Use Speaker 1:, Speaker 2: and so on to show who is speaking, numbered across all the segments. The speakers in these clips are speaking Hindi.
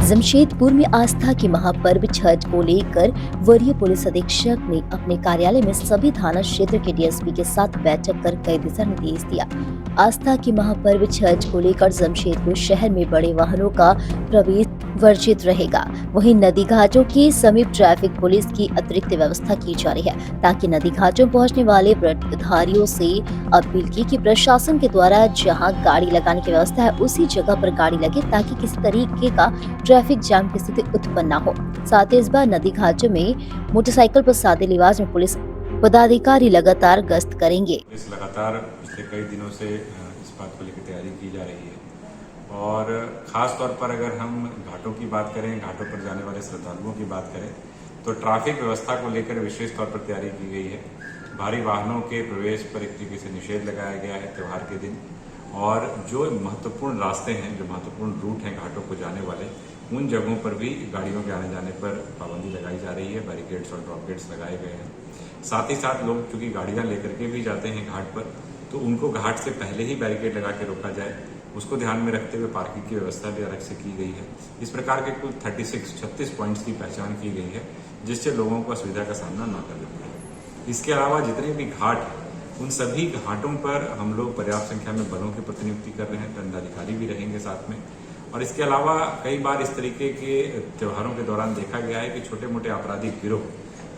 Speaker 1: जमशेदपुर में आस्था के महापर्व छठ को लेकर वरीय पुलिस अधीक्षक ने अपने कार्यालय में सभी थाना क्षेत्र के डीएसपी के साथ बैठक कर कई दिशा निर्देश दिया। आस्था के महापर्व छठ को लेकर जमशेदपुर शहर में बड़े वाहनों का प्रवेश वर्जित रहेगा। वहीं नदी घाटों के समीप ट्रैफिक पुलिस की अतिरिक्त व्यवस्था की जा रही है, ताकि नदी घाटों पहुंचने वाले व्रतधारियों से अपील की कि प्रशासन के द्वारा जहां गाड़ी लगाने की व्यवस्था है उसी जगह पर गाड़ी लगे, ताकि किसी तरीके का ट्रैफिक जाम की स्थिति उत्पन्न न हो। साथ ही इस बार नदी घाटों में मोटरसाइकिल पर सादे लिबास में पुलिस पदाधिकारी लगातार गश्त करेंगे।
Speaker 2: पुलिस लगातार पिछले कई दिनों से इस बात को लेकर तैयारी की जा रही है और ख़ास तौर पर अगर हम घाटों की बात करें, घाटों पर जाने वाले श्रद्धालुओं की बात करें तो ट्रैफिक व्यवस्था को लेकर विशेष तौर पर तैयारी की गई है। भारी वाहनों के प्रवेश पर एक तरीके से निषेध लगाया गया है त्यौहार के दिन, और जो महत्वपूर्ण रास्ते हैं, जो महत्वपूर्ण रूट हैं घाटों को जाने वाले, उन जगहों पर भी गाड़ियों के आने जाने पर पाबंदी लगाई जा रही है। बैरिकेड्स और ड्रॉप गेट्स लगाए गए हैं। साथ ही साथ लोग चूंकि गाड़ियां लेकर के भी जाते हैं घाट पर, तो उनको घाट से पहले ही बैरिकेड लगा के रोका जाए, उसको ध्यान में रखते हुए पार्किंग की व्यवस्था भी अलग से की गई है। इस प्रकार के कुल 36 पॉइंट्स की पहचान की गई है, जिससे लोगों को असुविधा का सामना न करना पड़े। इसके अलावा जितने भी घाट, उन सभी घाटों पर हम लोग पर्याप्त संख्या में बलों की प्रतिनियुक्ति कर रहे हैं, दंडाधिकारी भी रहेंगे साथ में। और इसके अलावा कई बार इस तरीके के त्योहारों के दौरान देखा गया है कि छोटे मोटे आपराधिक गिरोह,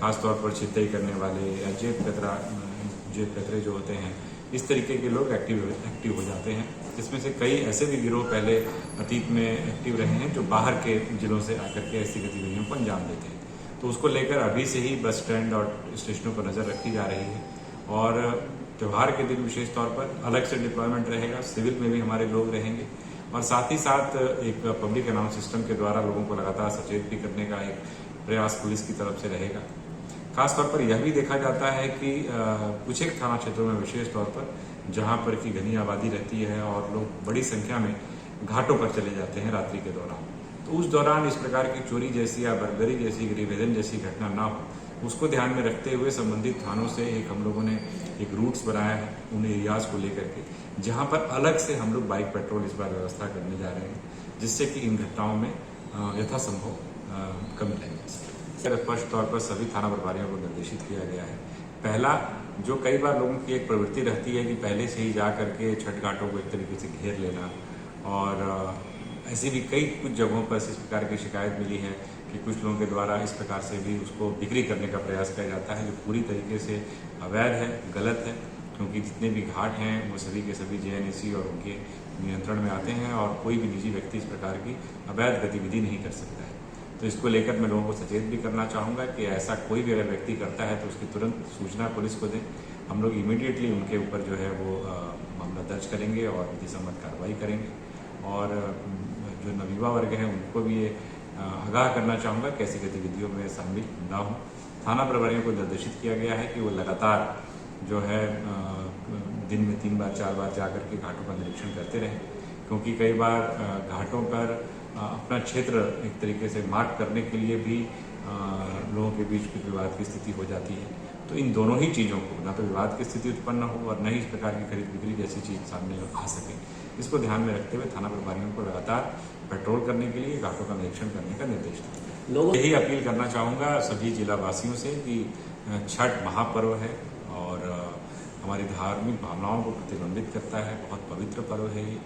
Speaker 2: खासतौर पर छिनतई करने वाले या जेब कतरे जो होते हैं, इस तरीके के लोग एक्टिव हो जाते हैं। जिसमें से कई ऐसे भी गिरोह पहले अतीत में एक्टिव रहे हैं, जो बाहर के जिलों से आकर के ऐसी गतिविधियों को अंजाम देते हैं। तो उसको लेकर अभी से ही बस स्टैंड और स्टेशनों पर नजर रखी जा रही है। और त्योहार के दिन विशेष तौर पर अलग से डिप्लॉयमेंट रहेगा, सिविल में भी हमारे लोग रहेंगे, और साथ ही साथ एक पब्लिक अनाउंस सिस्टम के द्वारा लोगों को लगातार सचेत भी करने का एक प्रयास पुलिस की तरफ से रहेगा। खासतौर पर यह भी देखा जाता है कि कुछ एक थाना क्षेत्रों में विशेष तौर पर जहां पर की घनी आबादी रहती है और लोग बड़ी संख्या में घाटों पर चले जाते हैं रात्रि के दौरान, तो उस दौरान इस प्रकार की चोरी जैसी या बर्बरी जैसी, गृहभेदन जैसी घटना ना हो, उसको ध्यान में रखते हुए संबंधित थानों से हम लोगों ने एक रूट्स बनाया है उन एरियाज को लेकर के, जहां पर अलग से हम लोग बाइक पेट्रोल इस बार व्यवस्था करने जा रहे हैं, जिससे कि इन घटनाओं में यथासंभव कमी लाई जा सके। स्पष्ट तौर पर सभी थाना प्रभारियों को निर्देशित किया गया है। पहला, जो कई बार लोगों की एक प्रवृत्ति रहती है कि पहले से ही जा करके छठ घाटों को एक तरीके से घेर लेना, और ऐसी भी कुछ जगहों पर इस प्रकार की शिकायत मिली है कि कुछ लोगों के द्वारा इस प्रकार से भी उसको बिक्री करने का प्रयास किया जाता है, जो पूरी तरीके से अवैध है, गलत है। क्योंकि जितने भी घाट हैं वो सभी के सभी JNAC और उनके नियंत्रण में आते हैं, और कोई भी निजी व्यक्ति इस प्रकार की अवैध गतिविधि नहीं कर सकता है। तो इसको लेकर मैं लोगों को सचेत भी करना चाहूँगा कि ऐसा कोई भी अगर व्यक्ति करता है तो उसकी तुरंत सूचना पुलिस को दें। हम लोग इमीडिएटली उनके ऊपर जो है वो मामला दर्ज करेंगे और विधि सम्मत कार्रवाई करेंगे। और जो नवयुवा वर्ग है उनको भी ये आगाह करना चाहूँगा कि ऐसी गतिविधियों में शामिल ना हो। थाना प्रभारियों को निर्देशित किया गया है कि वो लगातार जो है दिन में 3 बार 4 बार जा करके घाटों का निरीक्षण करते रहें, क्योंकि कई बार घाटों पर अपना क्षेत्र एक तरीके से मार्क करने के लिए भी लोगों के बीच कुछ विवाद की स्थिति हो जाती है। तो इन दोनों ही चीज़ों को, ना तो विवाद की स्थिति उत्पन्न हो और न ही इस प्रकार की खरीद बिक्री जैसी चीज़ सामने आ सके, इसको ध्यान में रखते हुए थाना प्रभारियों को लगातार पेट्रोल करने के लिए घाटों का निरीक्षण करने का निर्देश दिया। यही अपील करना चाहूँगा सभी जिलावासियों से कि छठ महापर्व है और हमारी धार्मिक भावनाओं को प्रतिबिंबित करता है, बहुत पवित्र पर्व है ये।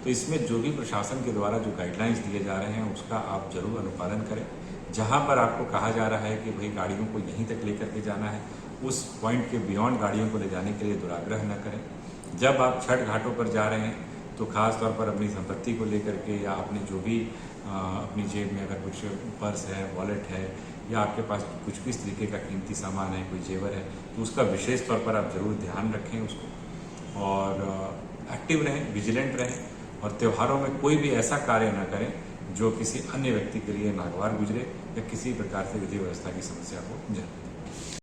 Speaker 2: तो इसमें जो भी प्रशासन के द्वारा जो गाइडलाइंस दिए जा रहे हैं उसका आप जरूर अनुपालन करें। जहां पर आपको कहा जा रहा है कि भाई गाड़ियों को यहीं तक लेकर के जाना है, उस पॉइंट के बियॉन्ड गाड़ियों को ले जाने के लिए दुराग्रह न करें। जब आप छठ घाटों पर जा रहे हैं तो खास तौर पर अपनी संपत्ति को लेकर के, या आपने जो भी अपनी जेब में अगर कुछ पर्स है, वॉलेट है, या आपके पास कुछ भी इस तरीके का कीमती सामान है, कोई जेवर है, तो उसका विशेष तौर पर आप जरूर ध्यान रखें उसको, और एक्टिव रहें, विजिलेंट रहें, और त्योहारों में कोई भी ऐसा कार्य न करें जो किसी अन्य व्यक्ति के लिए नागवार गुजरे या किसी प्रकार से विधि व्यवस्था की समस्या को जन्म दे।